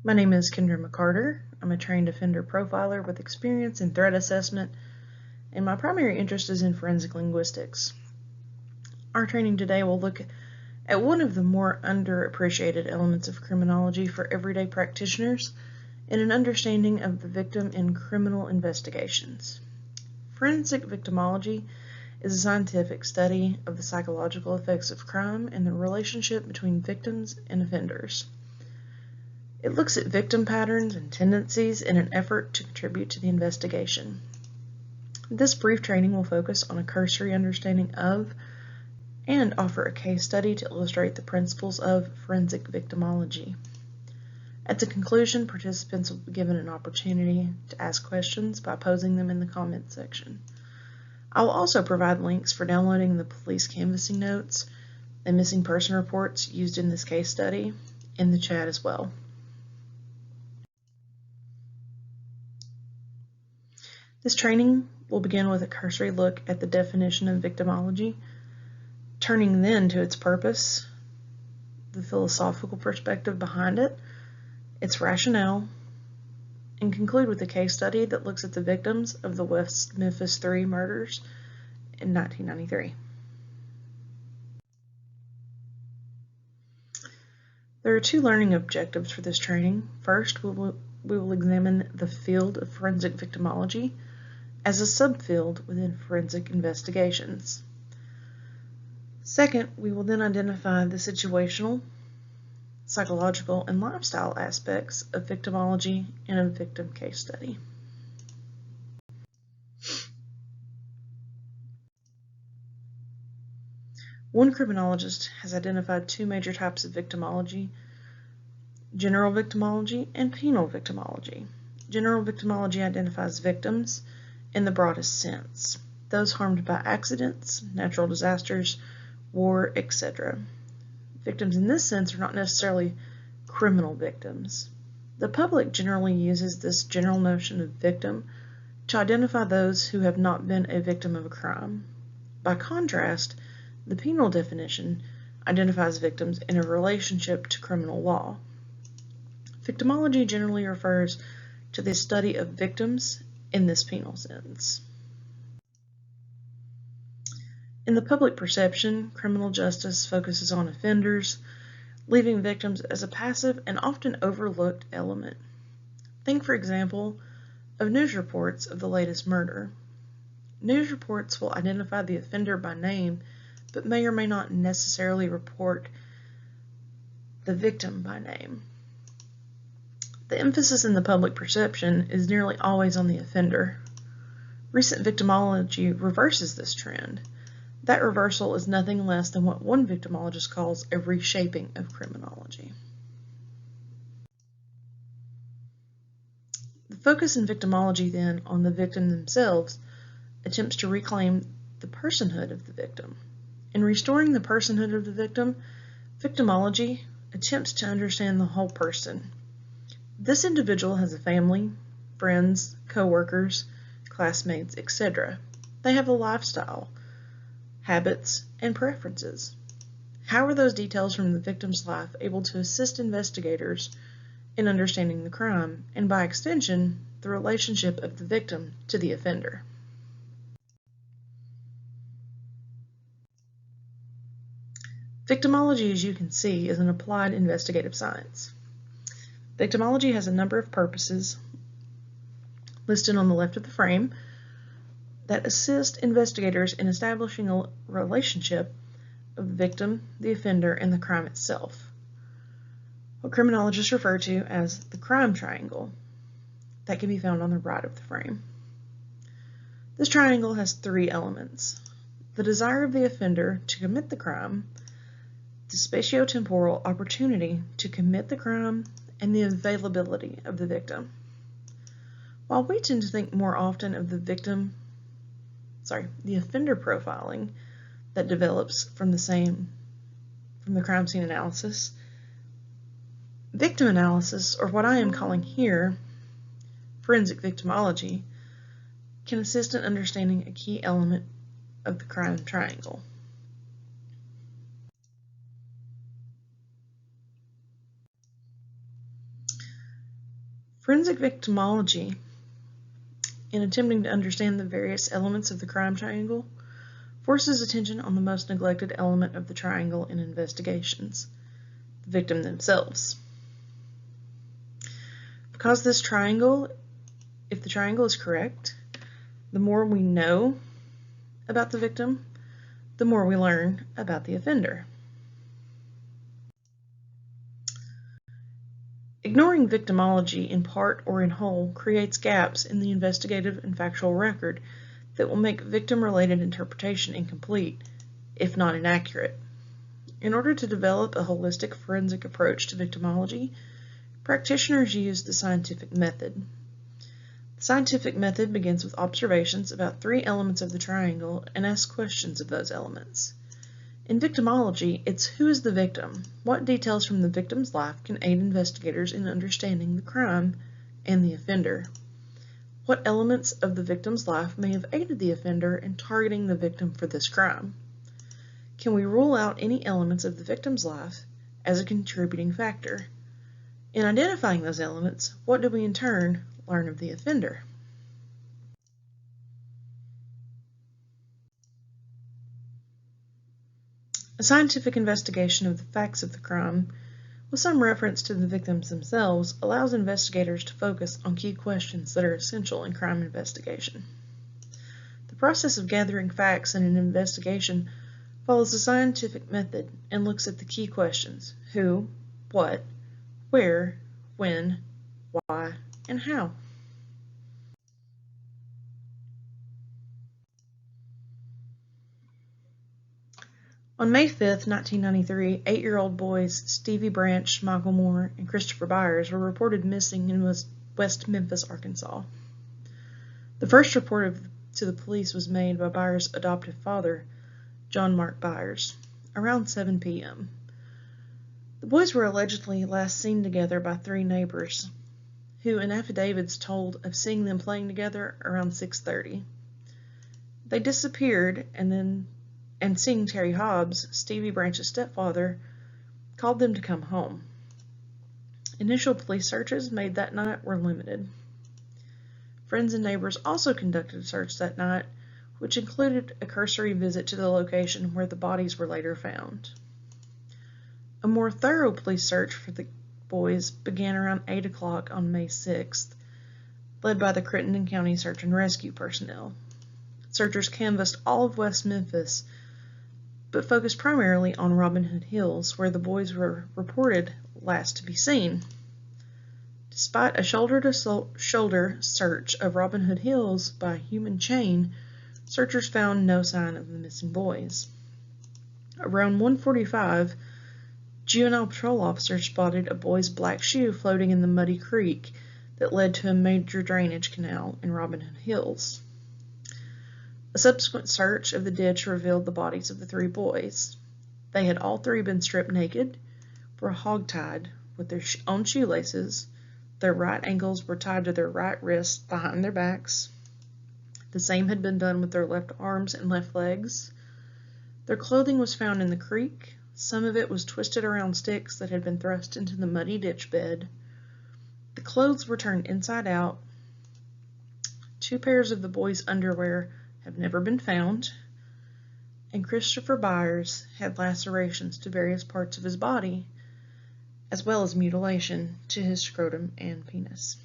My name is Kendra McCarter. I'm a trained offender profiler with experience in threat assessment, and my primary interest is in forensic linguistics. Our training today will look at one of the more underappreciated elements of criminology for everyday practitioners in an understanding of the victim in criminal investigations. Forensic victimology is a scientific study of the psychological effects of crime and the relationship between victims and offenders. It looks at victim patterns and tendencies in an effort to contribute to the investigation. This brief training will focus on a cursory understanding of and offer a case study to illustrate the principles of forensic victimology. At the conclusion, participants will be given an opportunity to ask questions by posing them in the comments section. I will also provide links for downloading the police canvassing notes and missing person reports used in this case study in the chat as well. This training will begin with a cursory look at the definition of victimology, turning then to its purpose, the philosophical perspective behind it, its rationale, and conclude with a case study that looks at the victims of the West Memphis 3 murders in 1993. There are two learning objectives for this training. First, we will examine the field of forensic victimology as a subfield within forensic investigations. Second, we will then identify the situational, psychological, and lifestyle aspects of victimology in a victim case study. One criminologist has identified two major types of victimology: general victimology and penal victimology. General victimology identifies victims in the broadest sense, those harmed by accidents, natural disasters, war, etc. Victims in this sense are not necessarily criminal victims. The public generally uses this general notion of victim to identify those who have not been a victim of a crime. By contrast, the penal definition identifies victims in a relationship to criminal law. Victimology generally refers to the study of victims in this penal sense. In the public perception, criminal justice focuses on offenders, leaving victims as a passive and often overlooked element. Think, for example, of news reports of the latest murder. News reports will identify the offender by name, but may or may not necessarily report the victim by name. The emphasis in the public perception is nearly always on the offender. Recent victimology reverses this trend. That reversal is nothing less than what one victimologist calls a reshaping of criminology. The focus in victimology then on the victim themselves attempts to reclaim the personhood of the victim. In restoring the personhood of the victim, victimology attempts to understand the whole person. This individual has a family, friends, co-workers, classmates, etc. They have a lifestyle, habits, and preferences. How are those details from the victim's life able to assist investigators in understanding the crime, and by extension, the relationship of the victim to the offender? Victimology, as you can see, is an applied investigative science. Victimology has a number of purposes listed on the left of the frame that assist investigators in establishing a relationship of the victim, the offender, and the crime itself, what criminologists refer to as the crime triangle. That can be found on the right of the frame. This triangle has three elements: the desire of the offender to commit the crime, the spatiotemporal opportunity to commit the crime, and the availability of the victim. While we tend to think more often of the offender profiling that develops from the crime scene analysis, victim analysis, or what I am calling here forensic victimology, can assist in understanding a key element of the crime triangle. Forensic victimology, in attempting to understand the various elements of the crime triangle, forces attention on the most neglected element of the triangle in investigations, the victim themselves. Because if the triangle is correct, the more we know about the victim, the more we learn about the offender. Ignoring victimology in part or in whole creates gaps in the investigative and factual record that will make victim-related interpretation incomplete, if not inaccurate. In order to develop a holistic forensic approach to victimology, practitioners use the scientific method. The scientific method begins with observations about 3 elements of the triangle and asks questions of those elements. In victimology, it's who is the victim? What details from the victim's life can aid investigators in understanding the crime and the offender? What elements of the victim's life may have aided the offender in targeting the victim for this crime? Can we rule out any elements of the victim's life as a contributing factor? In identifying those elements, what do we in turn learn of the offender? A scientific investigation of the facts of the crime, with some reference to the victims themselves, allows investigators to focus on key questions that are essential in crime investigation. The process of gathering facts in an investigation follows a scientific method and looks at the key questions: who, what, where, when, why, and how. On May 5, 1993, 8-year-old boys Stevie Branch, Michael Moore, and Christopher Byers were reported missing in West Memphis, Arkansas. The first report to the police was made by Byers' adoptive father, John Mark Byers, around 7 p.m. The boys were allegedly last seen together by 3 neighbors, who in affidavits told of seeing them playing together around 6:30. They disappeared, and seeing Terry Hobbs, Stevie Branch's stepfather, called them to come home. Initial police searches made that night were limited. Friends and neighbors also conducted a search that night, which included a cursory visit to the location where the bodies were later found. A more thorough police search for the boys began around 8 o'clock on May 6th, led by the Crittenden County Search and Rescue personnel. Searchers canvassed all of West Memphis, but focused primarily on Robin Hood Hills, where the boys were reported last to be seen. Despite a shoulder-to-shoulder search of Robin Hood Hills by human chain, searchers found no sign of the missing boys. Around 1:45, juvenile patrol officers spotted a boy's black shoe floating in the muddy creek that led to a major drainage canal in Robin Hood Hills. A subsequent search of the ditch revealed the bodies of the 3 boys. They had all 3 been stripped naked, were hogtied with their own shoelaces, their right ankles were tied to their right wrists behind their backs. The same had been done with their left arms and left legs. Their clothing was found in the creek. Some of it was twisted around sticks that had been thrust into the muddy ditch bed. The clothes were turned inside out. 2 pairs of the boys' underwear have never been found, and Christopher Byers had lacerations to various parts of his body, as well as mutilation to his scrotum and penis.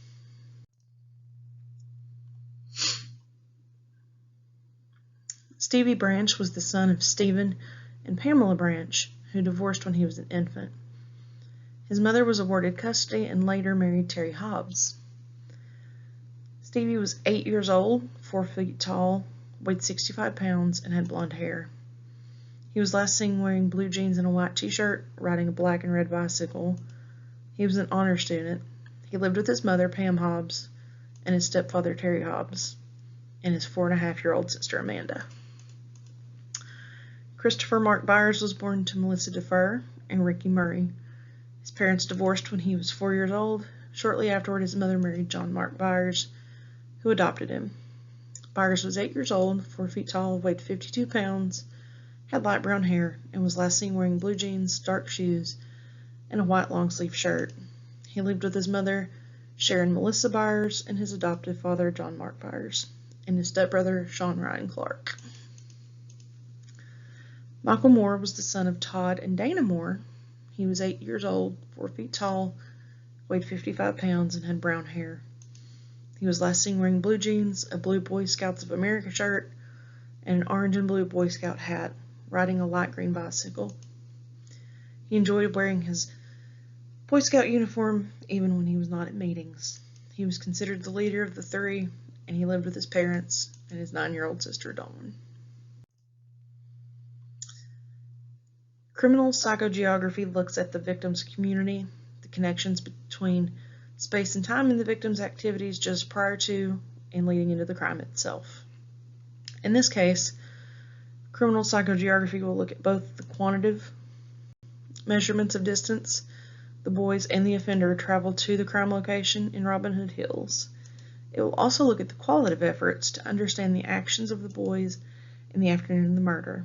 Stevie Branch was the son of Stephen and Pamela Branch, who divorced when he was an infant. His mother was awarded custody and later married Terry Hobbs. Stevie was 8 years old, 4 feet tall, weighed 65 pounds, and had blonde hair. He was last seen wearing blue jeans and a white t-shirt, riding a black and red bicycle. He was an honor student. He lived with his mother, Pam Hobbs, and his stepfather, Terry Hobbs, and his 4.5-year-old sister, Amanda. Christopher Mark Byers was born to Melissa DeFur and Ricky Murray. His parents divorced when he was 4 years old. Shortly afterward, his mother married John Mark Byers, who adopted him. Byers was 8 years old, 4 feet tall, weighed 52 pounds, had light brown hair, and was last seen wearing blue jeans, dark shoes, and a white long-sleeve shirt. He lived with his mother, Sharon Melissa Byers, and his adoptive father, John Mark Byers, and his stepbrother, Sean Ryan Clark. Michael Moore was the son of Todd and Dana Moore. He was 8 years old, 4 feet tall, weighed 55 pounds, and had brown hair. He was last seen wearing blue jeans, a blue Boy Scouts of America shirt, and an orange and blue Boy Scout hat, riding a light green bicycle. He enjoyed wearing his Boy Scout uniform even when he was not at meetings. He was considered the leader of the three, and he lived with his parents and his 9-year-old sister, Dawn. Criminal psychogeography looks at the victim's community, the connections between space and time in the victim's activities just prior to and leading into the crime itself. In this case, criminal psychogeography will look at both the quantitative measurements of distance the boys and the offender traveled to the crime location in Robin Hood Hills. It will also look at the qualitative efforts to understand the actions of the boys in the afternoon of the murder.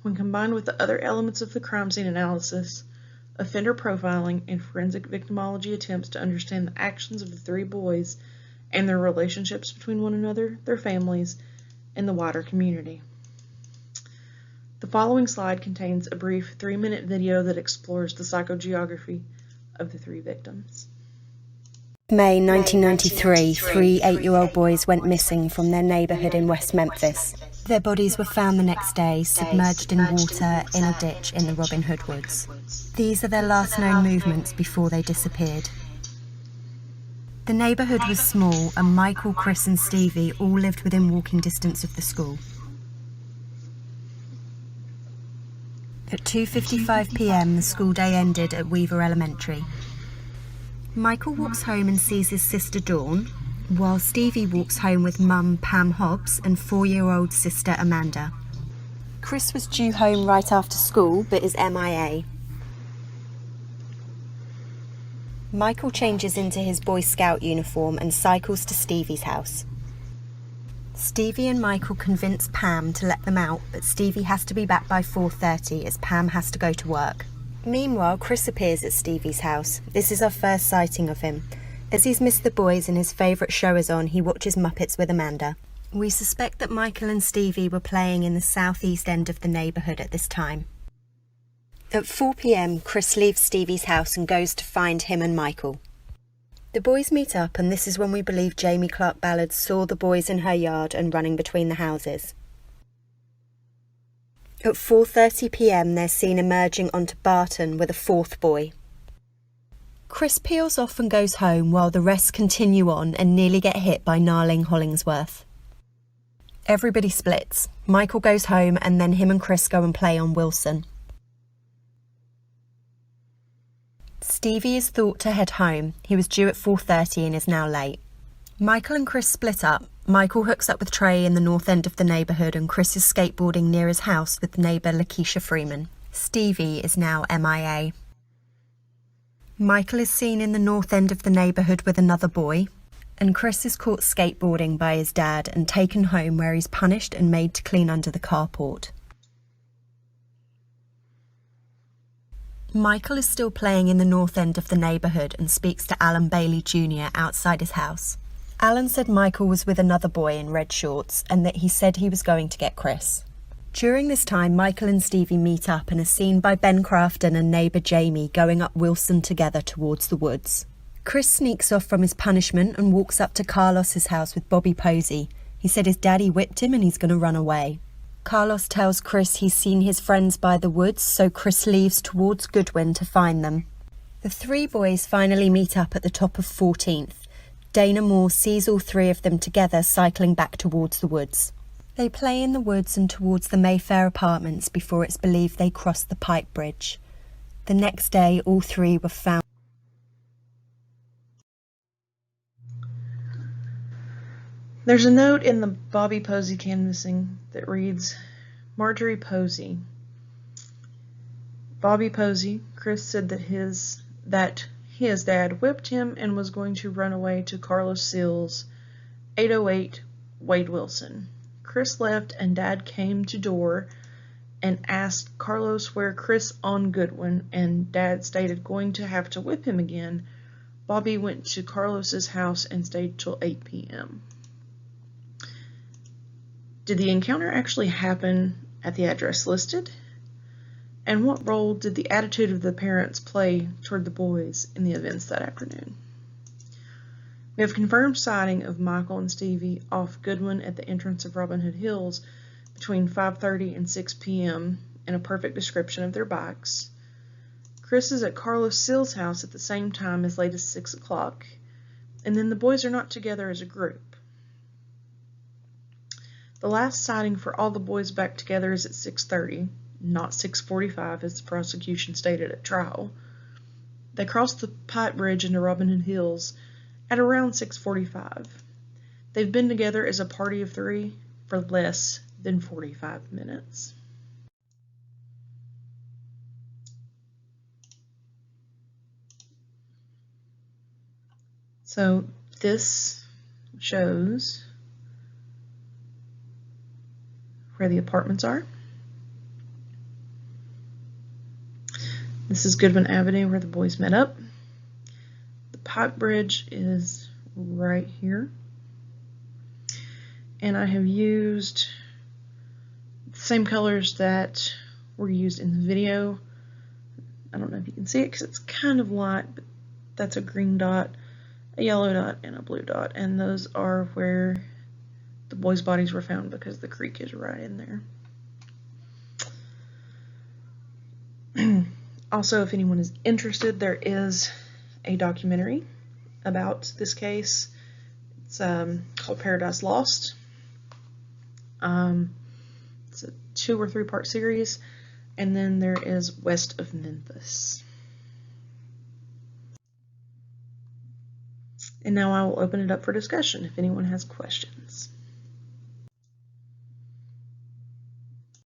When combined with the other elements of the crime scene analysis, offender profiling, and forensic victimology attempts to understand the actions of the three boys and their relationships between one another, their families, and the wider community. The following slide contains a brief 3-minute video that explores the psychogeography of the three victims. May 1993, 3 8-year-old boys went missing from their neighbourhood in West Memphis. Their bodies were found the next day, submerged in water in a ditch in the Robin Hood Woods. These are their last known movements before they disappeared. The neighbourhood was small, and Michael, Chris and Stevie all lived within walking distance of the school. At 2:55 p.m, the school day ended at Weaver Elementary. Michael walks home and sees his sister Dawn, while Stevie walks home with mum Pam Hobbs and 4-year-old sister Amanda. Chris was due home right after school but is MIA. Michael changes into his Boy Scout uniform and cycles to Stevie's house. Stevie and Michael convince Pam to let them out, but Stevie has to be back by 4:30 as Pam has to go to work. Meanwhile, Chris appears at Stevie's house. This is our first sighting of him. As he's missed the boys and his favourite show is on, he watches Muppets with Amanda. We suspect that Michael and Stevie were playing in the southeast end of the neighbourhood at this time. At 4 p.m, Chris leaves Stevie's house and goes to find him and Michael. The boys meet up, and this is when we believe Jamie Clark Ballard saw the boys in her yard and running between the houses. At 4:30 p.m, they're seen emerging onto Barton with a fourth boy. Chris peels off and goes home while the rest continue on and nearly get hit by gnarling Hollingsworth. Everybody splits. Michael goes home and then him and Chris go and play on Wilson. Stevie is thought to head home. He was due at 4:30 and is now late. Michael and Chris split up. Michael hooks up with Trey in the north end of the neighbourhood and Chris is skateboarding near his house with neighbour Lakeisha Freeman. Stevie is now MIA. Michael is seen in the north end of the neighbourhood with another boy, and Chris is caught skateboarding by his dad and taken home where he's punished and made to clean under the carport. Michael is still playing in the north end of the neighbourhood and speaks to Alan Bailey Jr. outside his house. Alan said Michael was with another boy in red shorts and that he said he was going to get Chris. During this time, Michael and Stevie meet up and are seen by Ben Crafton and neighbour Jamie going up Wilson together towards the woods. Chris sneaks off from his punishment and walks up to Carlos's house with Bobby Posey. He said his daddy whipped him and he's going to run away. Carlos tells Chris he's seen his friends by the woods, so Chris leaves towards Goodwin to find them. The three boys finally meet up at the top of 14th. Dana Moore sees all three of them together cycling back towards the woods. They play in the woods and towards the Mayfair apartments before it's believed they cross the Pike Bridge. The next day, all three were found. There's a note in the Bobby Posey canvassing that reads, Marjorie Posey. Bobby Posey, Chris said that his dad whipped him and was going to run away to Carlos Seals, 808 Wade Wilson. Chris left and Dad came to door and asked Carlos where Chris on Goodwin, and Dad stated going to have to whip him again Bobby went to Carlos's house and stayed till 8 p.m. Did the encounter actually happen at the address listed? And what role did the attitude of the parents play toward the boys in the events that afternoon? We have confirmed sighting of Michael and Stevie off Goodwin at the entrance of Robin Hood Hills between 5:30 and 6 p.m. and a perfect description of their bikes. Chris is at Carlos Sill's house at the same time as late as 6 o'clock, and then the boys are not together as a group. The last sighting for all the boys back together is at 6:30, not 6:45 as the prosecution stated at trial. They crossed the Pipe Bridge into Robin Hood Hills at around 6:45. They've been together as a party of 3 for less than 45 minutes. So this shows where the apartments are. This is Goodwin Avenue where the boys met up. The Pipe Bridge is right here. And I have used the same colors that were used in the video. I don't know if you can see it because it's kind of light, but that's a green dot, a yellow dot, and a blue dot. And those are where the boys' bodies were found because the creek is right in there. Also, if anyone is interested, there is a documentary about this case. It's called Paradise Lost. It's a 2 or 3 part series, and then there is West of Memphis. And now I will open it up for discussion if anyone has questions.